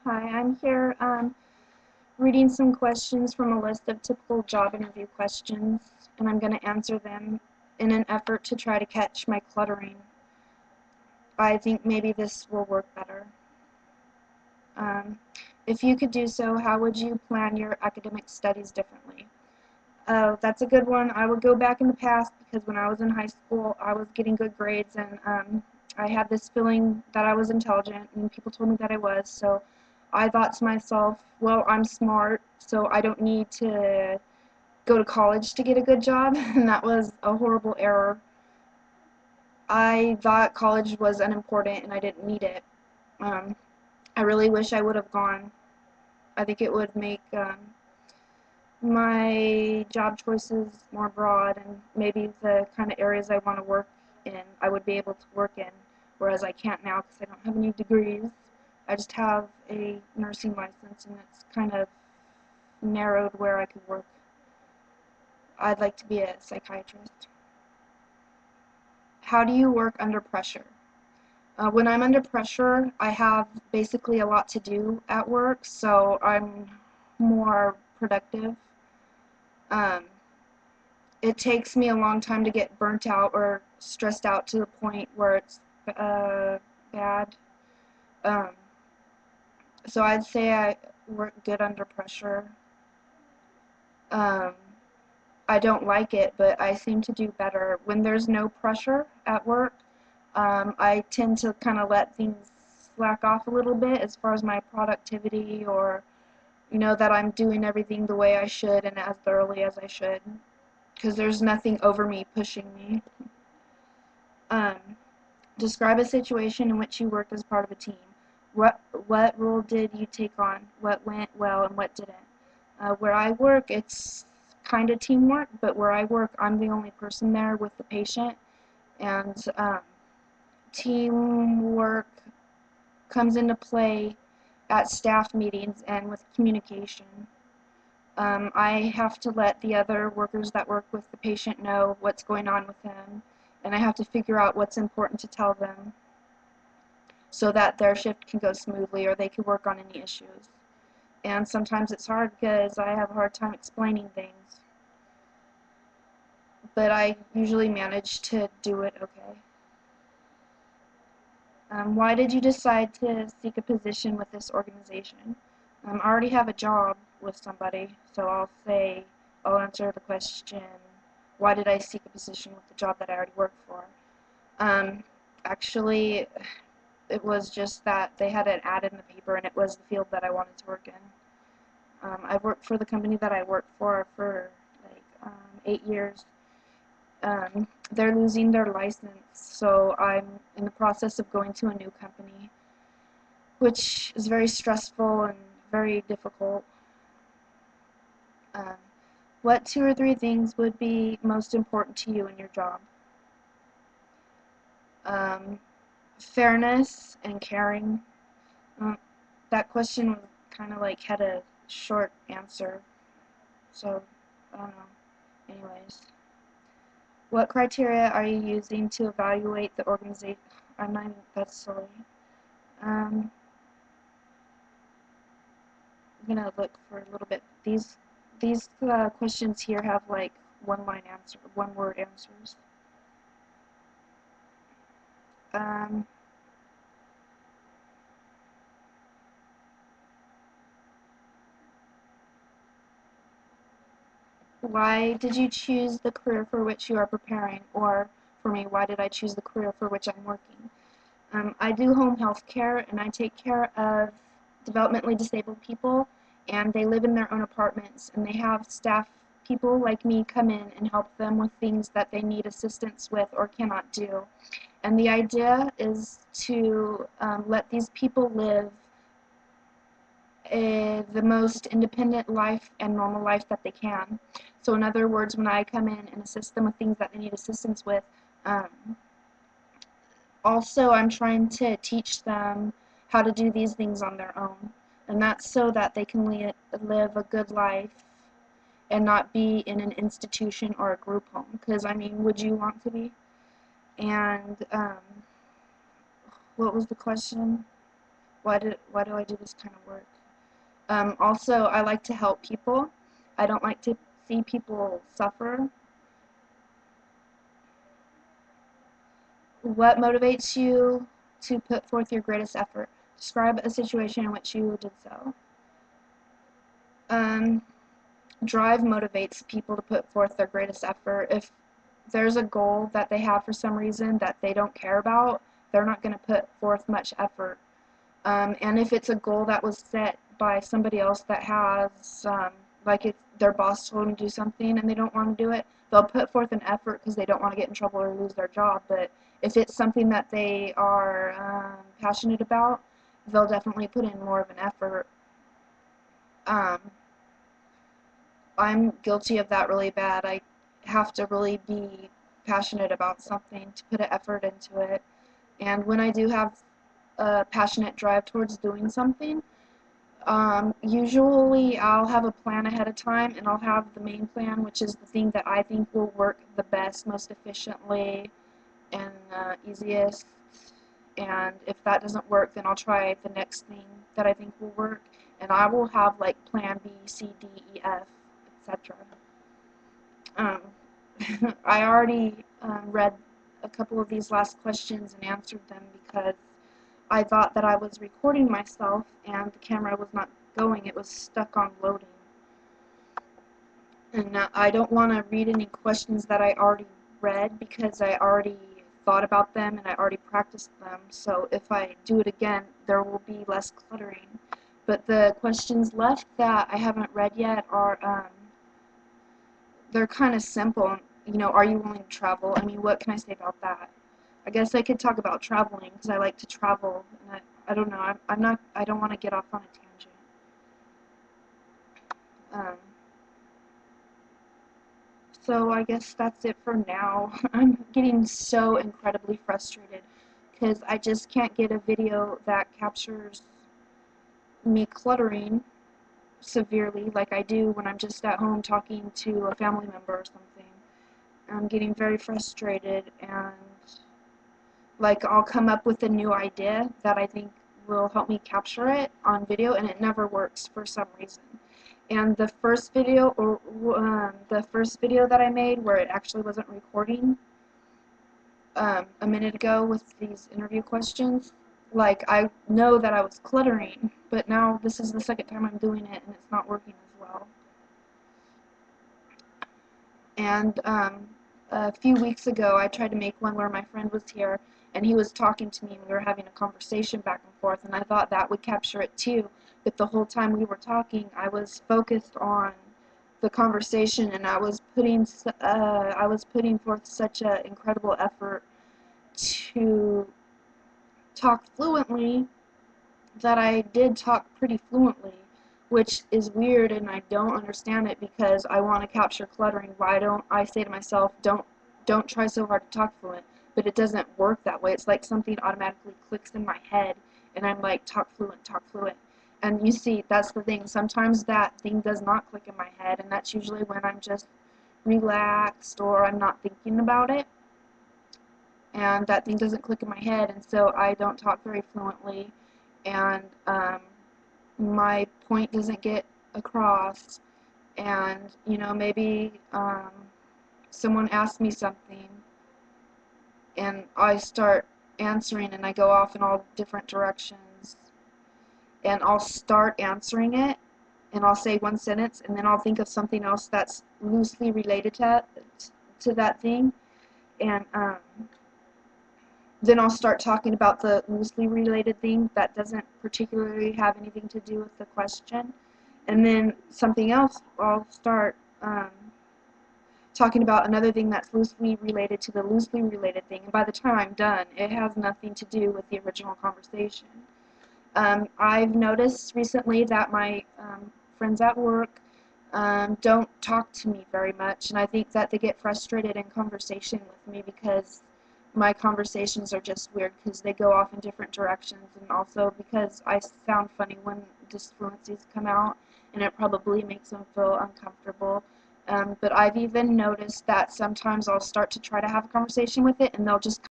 Hi, I'm here reading some questions from a list of typical job interview questions, and I'm going to answer them in an effort to try to catch my cluttering. I think maybe this will work better. Um, if you could do so, how would you plan your academic studies differently? Oh, that's a good one. I would go back in the past because when I was in high school, I was getting good grades, and I had this feeling that I was intelligent, and people told me that I was, so I thought to myself, well, I'm smart, so I don't need to go to college to get a good job, and that was a horrible error. I thought college was unimportant and I didn't need it. Um, I really wish I would have gone. I think it would make my job choices more broad, and maybe the kind of areas I want to work in, I would be able to work in, whereas I can't now because I don't have any degrees. I just have a nursing license, and it's kind of narrowed where I could work. I'd like to be a psychiatrist. How do you work under pressure? When I'm under pressure, I have basically a lot to do at work, so I'm more productive. Um, it takes me a long time to get burnt out or stressed out to the point where it's bad. Um, so I'd say I work good under pressure. Um, I don't like it, but I seem to do better. When there's no pressure at work, I tend to kind of let things slack off a little bit as far as my productivity, or, that I'm doing everything the way I should and as thoroughly as I should, because there's nothing over me pushing me. Um, Describe a situation in which you worked as part of a team. What role did you take on? What went well and what didn't? Where I work, it's kind of teamwork, but where I work, I'm the only person there with the patient, and teamwork comes into play at staff meetings and with communication. I have to let the other workers that work with the patient know what's going on with him, and I have to figure out what's important to tell them so that their shift can go smoothly or they can work on any issues. And sometimes it's hard because I have a hard time explaining things, but I usually manage to do it okay. Why did you decide to seek a position with this organization? I already have a job with somebody, so I'll answer the question, why did I seek a position with the job that I already work for? Um, Actually, it was just that they had an ad in the paper, and it was the field that I wanted to work in. I've worked for the company that I work for like 8 years. They're losing their license, so I'm in the process of going to a new company, which is very stressful and very difficult. Um, what 2 or 3 things would be most important to you in your job? Um, Fairness and caring. Um, that question was kind of like had a short answer, so I don't know. Anyways. What criteria are you using to evaluate the organization? I'm not even, that's silly. I'm gonna look for a little bit. These questions here have like one word answers. Um, why did you choose the career for which you are preparing? Or for me, why did I choose the career for which I'm working? I do home health care, and I take care of developmentally disabled people, and they live in their own apartments, and they have staff people like me come in and help them with things that they need assistance with or cannot do. And the idea is to let these people live the most independent life and normal life that they can. So in other words, when I come in and assist them with things that they need assistance with, also I'm trying to teach them how to do these things on their own. And that's so that they can live a good life and not be in an institution or a group home. Because, I mean, would you want to be? And what was the question? why do I do this kind of work? Also, I like to help people. I don't like to see people suffer. What motivates you to put forth your greatest effort? Describe a situation in which you did so. Um, Drive motivates people to put forth their greatest effort. If there's a goal that they have for some reason that they don't care about, they're not going to put forth much effort. And if it's a goal that was set by somebody else that has, like if their boss told them to do something and they don't want to do it, they'll put forth an effort because they don't want to get in trouble or lose their job. But if it's something that they are passionate about, they'll definitely put in more of an effort. Um, I'm guilty of that really bad. I have to really be passionate about something to put an effort into it. And when I do have a passionate drive towards doing something, usually I'll have a plan ahead of time, and I'll have the main plan, which is the thing that I think will work the best, most efficiently, and easiest. And if that doesn't work, then I'll try the next thing that I think will work, and I will have like plan B, C, D, E, F, etc. Um, I already read a couple of these last questions and answered them because I thought that I was recording myself and the camera was not going. It was stuck on loading. And I don't want to read any questions that I already read because I already thought about them and I already practiced them. So if I do it again, there will be less cluttering. But the questions left that I haven't read yet are, they're kind of simple. You know, are you willing to travel? I mean, what can I say about that? I guess I could talk about traveling because I like to travel, and I don't know. I don't want to get off on a tangent. Um, so I guess that's it for now. I'm getting so incredibly frustrated because I just can't get a video that captures me cluttering severely like I do when I'm just at home talking to a family member or something. I'm getting very frustrated, and like I'll come up with a new idea that I think will help me capture it on video, and it never works for some reason. And the first video, that I made where it actually wasn't recording a minute ago with these interview questions, like I know that I was cluttering, but now this is the second time I'm doing it and it's not working as well. And a few weeks ago, I tried to make one where my friend was here, and he was talking to me, and we were having a conversation back and forth, and I thought that would capture it too. But the whole time we were talking, I was focused on the conversation, and I was putting forth such an incredible effort to talk fluently that I did talk pretty fluently, which is weird, and I don't understand it because I want to capture cluttering. Why don't I say to myself, don't try so hard to talk fluent? But it doesn't work that way. It's like something automatically clicks in my head, and I'm like, talk fluent, talk fluent. And you see, that's the thing. Sometimes that thing does not click in my head, and that's usually when I'm just relaxed or I'm not thinking about it, and that thing doesn't click in my head, and so I don't talk very fluently, and my point doesn't get across, and you know, maybe someone asks me something and I start answering and I go off in all different directions, and I'll start answering it and I'll say one sentence and then I'll think of something else that's loosely related to that thing, and then I'll start talking about the loosely related thing that doesn't particularly have anything to do with the question. And then something else, I'll start talking about another thing that's loosely related to the loosely related thing. And by the time I'm done, it has nothing to do with the original conversation. I've noticed recently that my friends at work don't talk to me very much, and I think that they get frustrated in conversation with me because my conversations are just weird because they go off in different directions, and also because I sound funny when disfluencies come out, and it probably makes them feel uncomfortable. But I've even noticed that sometimes I'll start to try to have a conversation with it, and they'll just